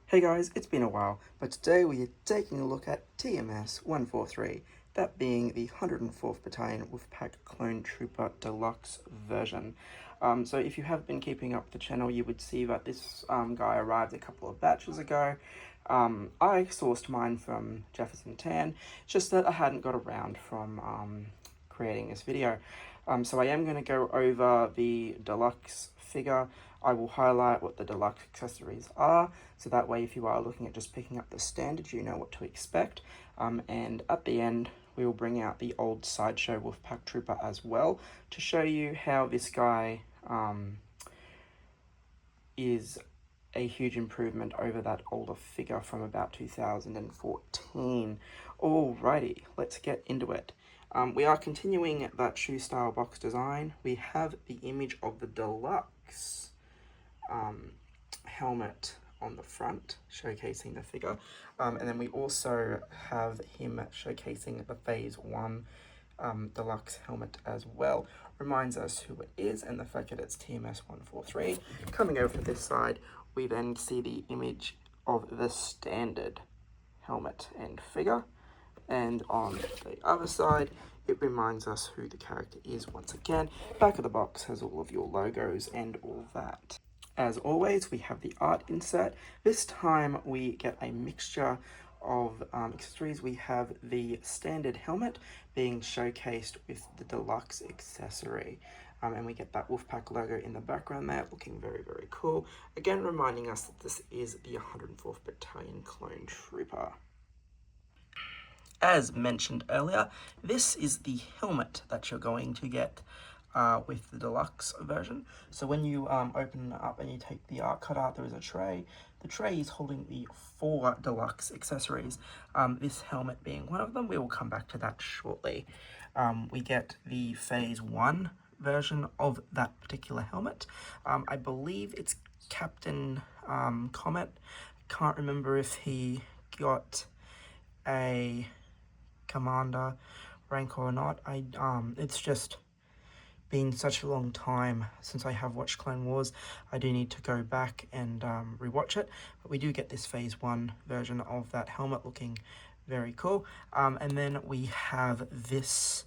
Hey guys, it's been a while, but today we are taking a look at TMS 143, that being the 104th Battalion Wolfpack Clone Trooper Deluxe version. So if you have been keeping up the channel, you would see that this guy arrived a couple of batches ago. I sourced mine from Jefferson Tan, just that I hadn't got around from creating this video. So I am going to go over the deluxe figure. I will highlight what the deluxe accessories are, so that way if you are looking at just picking up the standard, you know what to expect. And at the end, we will bring out the old Sideshow Wolfpack Trooper as well, to show you how this guy is a huge improvement over that older figure from about 2014. Alrighty, let's get into it. We are continuing that shoe style box design. We have the image of the Deluxe helmet on the front, showcasing the figure. And then we also have him showcasing the Phase 1 Deluxe helmet as well. Reminds us who it is and the fact that it's TMS 143. Coming over to this side, we then see the image of the standard helmet and figure. And on the other side, it reminds us who the character is once again. Back of the box has all of your logos and all that. As always, we have the art insert. This time we get a mixture of accessories. We have the standard helmet being showcased with the deluxe accessory. And we get that Wolfpack logo in the background there, looking very, very cool. Again, reminding us that this is the 104th Battalion Clone Trooper. As mentioned earlier, this is the helmet that you're going to get with the deluxe version. So when you open it up and you take the art cut out, there is a tray. The tray is holding the 4 deluxe accessories, this helmet being one of them. We will come back to that shortly. We get the Phase 1 version of that particular helmet. I believe it's Captain Comet. Can't remember if he got a commander rank or not. It's just been such a long time since I have watched Clone Wars. I do need to go back and rewatch it, but we do get this Phase 1 version of that helmet looking very cool. And then we have this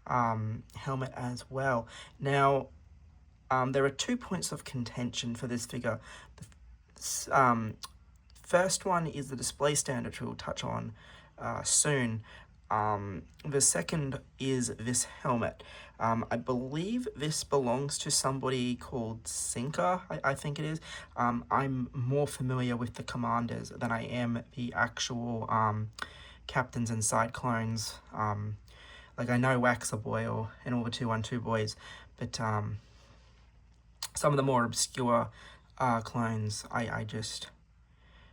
helmet as well. Now, there are 2 points of contention for this figure. The first one is the display stand, which we'll touch on soon. The second is this helmet. I believe this belongs to somebody called Sinker, I think it is. I'm more familiar with the commanders than I am the actual captains and side clones. Like I know Waxer Boy and all the 212 boys, but some of the more obscure clones I just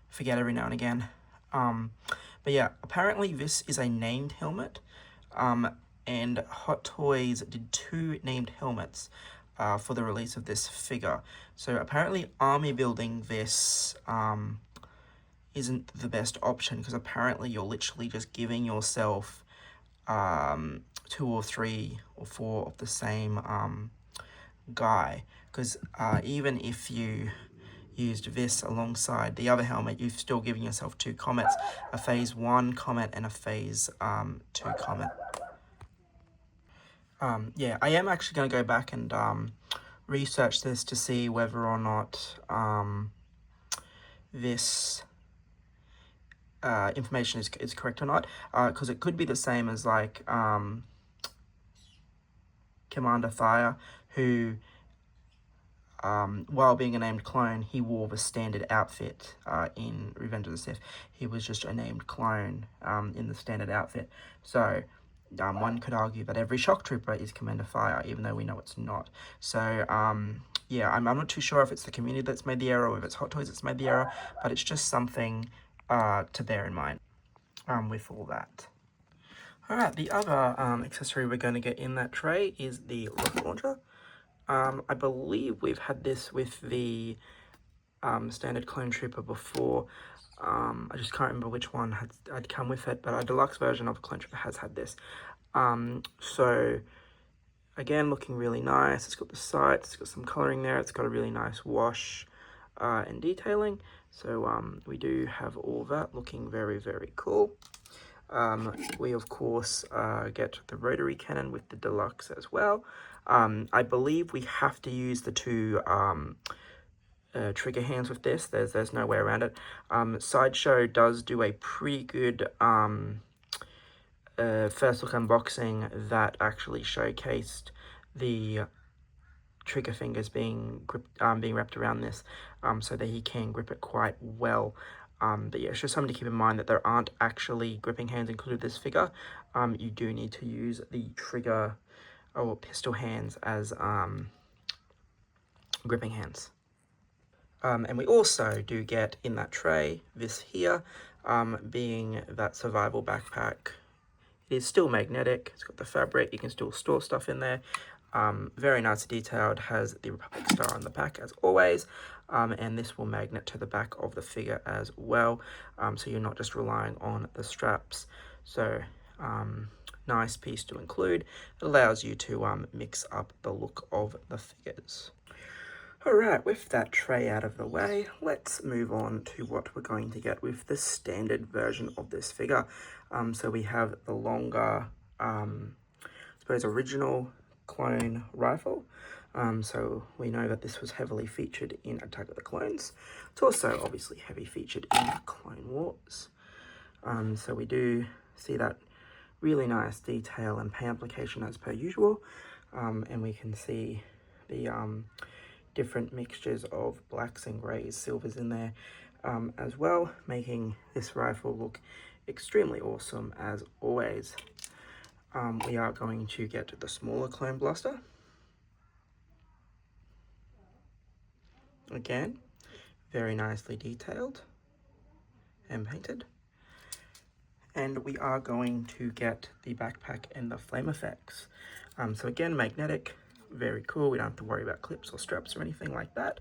forget every now and again. But yeah, apparently this is a named helmet, and Hot Toys did 2 named helmets for the release of this figure. So apparently army building this isn't the best option, because apparently you're literally just giving yourself 2 or 3 or 4 of the same guy, because even if you used this alongside the other helmet, you've still given yourself 2 comets, a Phase 1 comet and a Phase 2 comet. Yeah, I am actually going to go back and research this to see whether or not this information is correct or not, because it could be the same as like Commander Thire, who while being a named clone, he wore the standard outfit in Revenge of the Sith. He was just a named clone in the standard outfit. So one could argue that every shock trooper is Commander Fire, even though we know it's not. So yeah, I'm not too sure if it's the community that's made the error or if it's Hot Toys that's made the error, but it's just something to bear in mind with all that. Alright, the other accessory we're going to get in that tray is the rocket launcher. I believe we've had this with the standard Clone Trooper before. I just can't remember which one had come with it, but a deluxe version of the Clone Trooper has had this. So, again, looking really nice. It's got the sights, it's got some colouring there, it's got a really nice wash and detailing. So we do have all that looking very, very cool. We of course get the rotary cannon with the Deluxe as well. I believe we have to use the two trigger hands with this. There's no way around it. Sideshow does do a pretty good first look unboxing that actually showcased the trigger fingers being wrapped around this, so that he can grip it quite well. But yeah, it's just something to keep in mind that there aren't actually gripping hands included with this figure. You do need to use the trigger or pistol hands as gripping hands. And we also do get in that tray this here, being that survival backpack. It is still magnetic, it's got the fabric, you can still store stuff in there. Very nice detailed, has the Republic Star on the back as always, and this will magnet to the back of the figure as well, so you're not just relying on the straps. So nice piece to include. It allows you to mix up the look of the figures. Alright, with that tray out of the way, let's move on to what we're going to get with the standard version of this figure. So we have the longer, I suppose, original clone rifle. So we know that this was heavily featured in Attack of the Clones. It's also obviously heavy featured in Clone Wars. So we do see that really nice detail and paint application as per usual. And we can see the different mixtures of blacks and greys, silvers in there as well, making this rifle look extremely awesome as always. We are going to get the smaller clone blaster. Again, very nicely detailed and painted. And we are going to get the backpack and the flame effects. So again, magnetic, very cool. We don't have to worry about clips or straps or anything like that.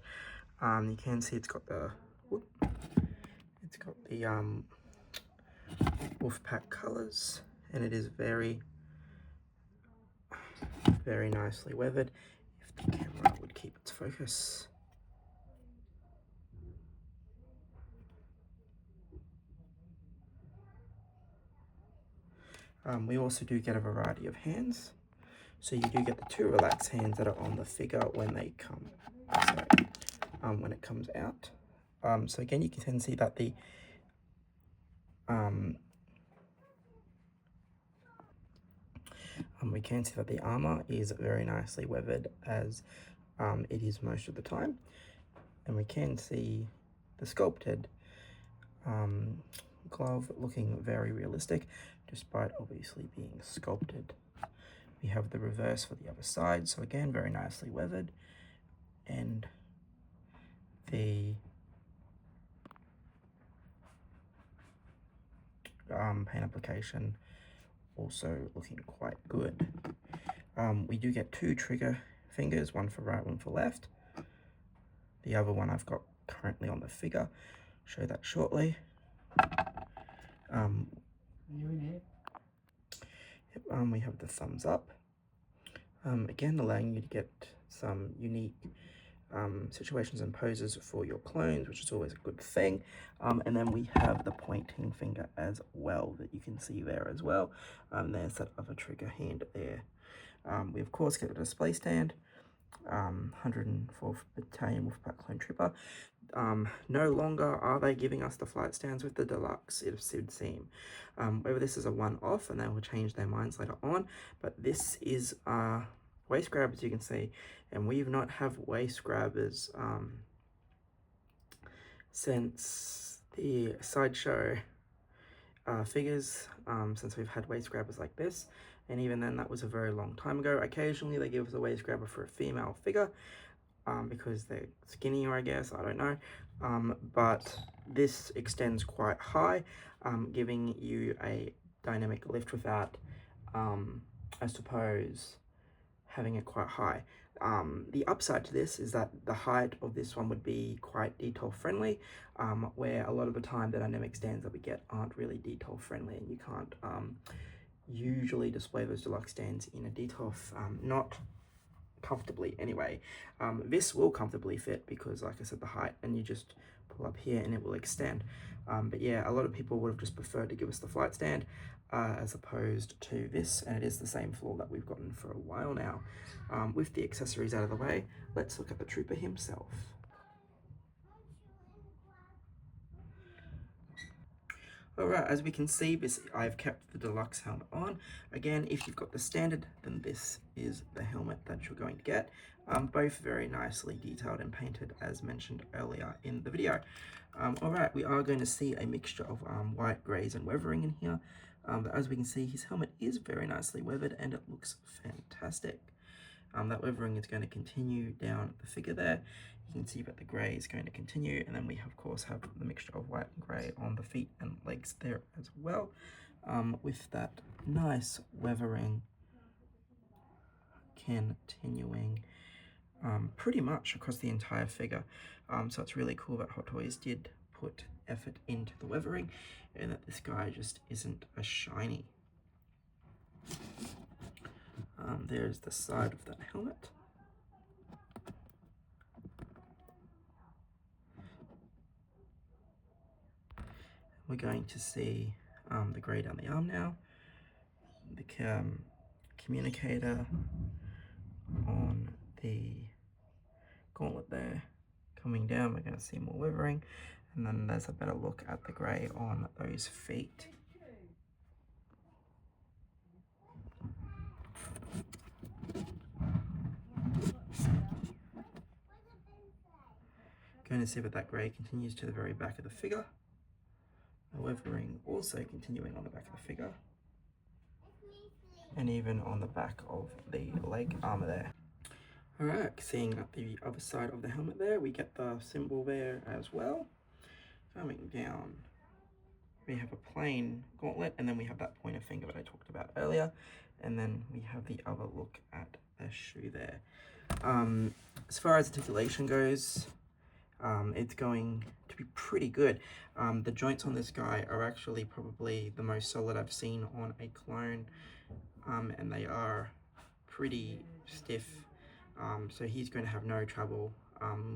You can see it's got the Wolfpack colors, and it is very, very nicely weathered. If the camera would keep its focus. We also do get a variety of hands. So you do get the two relaxed hands that are on the figure when they come, when it comes out. So again, you can see that the we can see that the armor is very nicely weathered, as it is most of the time, and we can see the sculpted glove looking very realistic, despite obviously being sculpted. We have the reverse for the other side, so again, very nicely weathered, and the paint application also looking quite good. We do get two trigger fingers, one for right, one for left. The other one I've got currently on the figure. Show that shortly. We have the thumbs up. Again, allowing you to get some unique situations and poses for your clones, which is always a good thing. And then we have the pointing finger as well that you can see there as well. There's that other trigger hand there. We of course get a display stand, 104th Battalion Wolfpack Clone Trooper. No longer are they giving us the flight stands with the Deluxe, it would seem. Whether this is a one-off and they will change their minds later on, but this is waist grabbers, you can see, and we've not have waist grabbers since the Sideshow figures, since we've had waist grabbers like this, and even then that was a very long time ago. Occasionally they give us a waist grabber for a female figure, because they're skinnier, I guess, I don't know, but this extends quite high, giving you a dynamic lift without, I suppose, having it quite high. The upside to this is that the height of this one would be quite detail friendly, where a lot of the time the dynamic stands that we get aren't really detail friendly, and you can't usually display those Deluxe stands in a detail, not comfortably anyway. This will comfortably fit because, like I said, the height, and you just pull up here and it will extend. But yeah, a lot of people would have just preferred to give us the flight stand as opposed to this, and it is the same floor that we've gotten for a while now. With the accessories out of the way, let's look at the trooper himself. Alright, as we can see, I've kept the deluxe helmet on. Again, if you've got the standard, then this is the helmet that you're going to get. Both very nicely detailed and painted, as mentioned earlier in the video. Alright, we are going to see a mixture of white, greys, and weathering in here. But as we can see, his helmet is very nicely weathered and it looks fantastic. That weathering is going to continue down the figure there. You can see that the grey is going to continue, and then we of course have the mixture of white and grey on the feet and legs there as well, with that nice weathering continuing pretty much across the entire figure. So it's really cool that Hot Toys did put effort into the weathering and that this guy just isn't as shiny. There's the side of that helmet. We're going to see the grey down the arm now, the communicator on the gauntlet there coming down. We're going to see more weathering, and then there's a better look at the grey on those feet. Going to see that grey continues to the very back of the figure. The weathering also continuing on the back of the figure, and even on the back of the leg armor there. Alright, seeing at the other side of the helmet there, we get the symbol there as well. Coming down, we have a plain gauntlet, and then we have that pointer finger that I talked about earlier, and then we have the other look at the shoe there. As far as articulation goes, it's going to be pretty good. The joints on this guy are actually probably the most solid I've seen on a clone, and they are pretty stiff, so he's going to have no trouble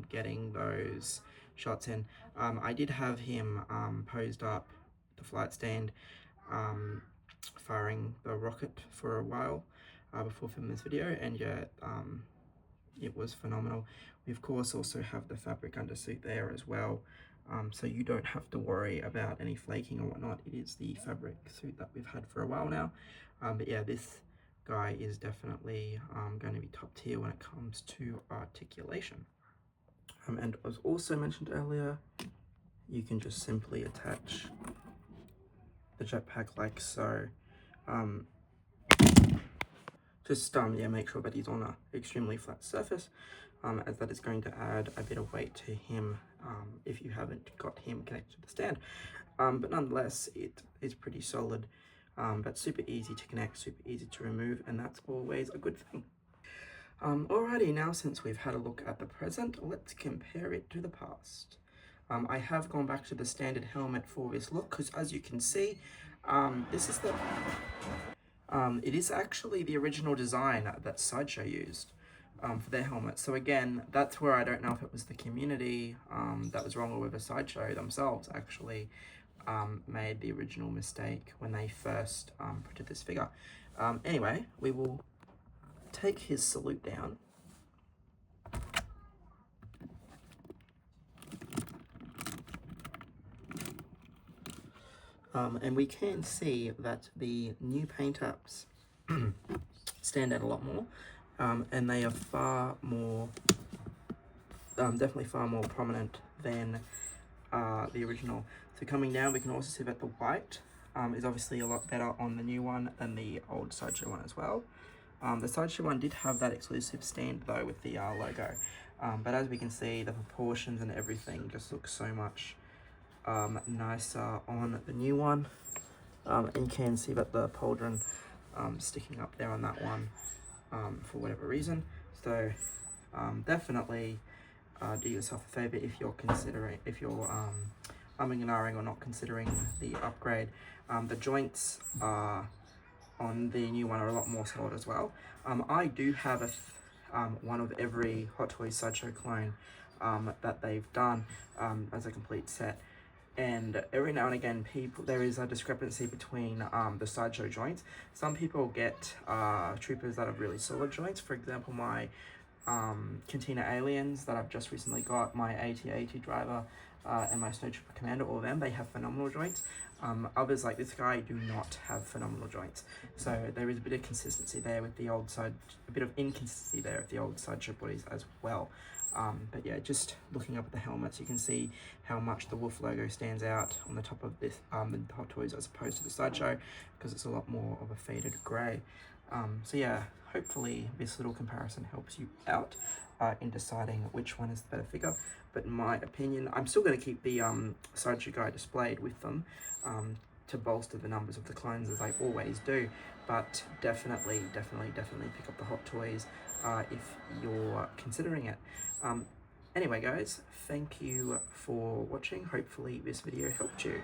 getting those shots in. I did have him posed up the flight stand, firing the rocket for a while before filming this video, and yeah, it was phenomenal. We of course also have the fabric undersuit there as well, so you don't have to worry about any flaking or whatnot. It is the fabric suit that we've had for a while now, but yeah, this guy is definitely going to be top tier when it comes to articulation. And as also mentioned earlier, you can just simply attach the jetpack like so. Yeah, make sure that he's on an extremely flat surface, as that is going to add a bit of weight to him if you haven't got him connected to the stand. But nonetheless, it is pretty solid, but super easy to connect, super easy to remove, and that's always a good thing. Alrighty, now since we've had a look at the present, let's compare it to the past. I have gone back to the standard helmet for this look, because as you can see, this is the... it is actually the original design that Sideshow used for their helmet. So again, that's where I don't know if it was the community that was wrong, or whether Sideshow themselves actually made the original mistake when they first printed this figure. Anyway, we will take his salute down. And we can see that the new paint apps stand out a lot more, and they are far more, definitely far more prominent than the original. So coming down, we can also see that the white is obviously a lot better on the new one than the old Sideshow one as well. The Sideshow one did have that exclusive stand though with the logo, but as we can see, the proportions and everything just look so much nicer on the new one, and you can see that the pauldron sticking up there on that one for whatever reason. So definitely do yourself a favor if you're umming and ahhing or not considering the upgrade. The joints on the new one are a lot more solid as well. I do have one of every Hot Toys Sideshow clone that they've done as a complete set. And every now and again, there is a discrepancy between the sideshow joints. Some people get troopers that have really solid joints. For example, my Cantina Aliens that I've just recently got, my AT-AT driver, and my Snow Trooper Commander, all of them, they have phenomenal joints. Others like this guy do not have phenomenal joints. So there is a bit of consistency there with the old side, a bit of inconsistency there with the old sideshow bodies as well. But yeah, just looking up at the helmets, you can see how much the Wolf logo stands out on the top of this, the Hot Toys, as opposed to the sideshow, because it's a lot more of a faded grey. So yeah, hopefully this little comparison helps you out in deciding which one is the better figure. But in my opinion, I'm still going to keep the sideshow guy displayed with them to bolster the numbers of the clones, as I always do. But definitely pick up the Hot Toys if you're considering it. Anyway guys, thank you for watching. Hopefully this video helped you.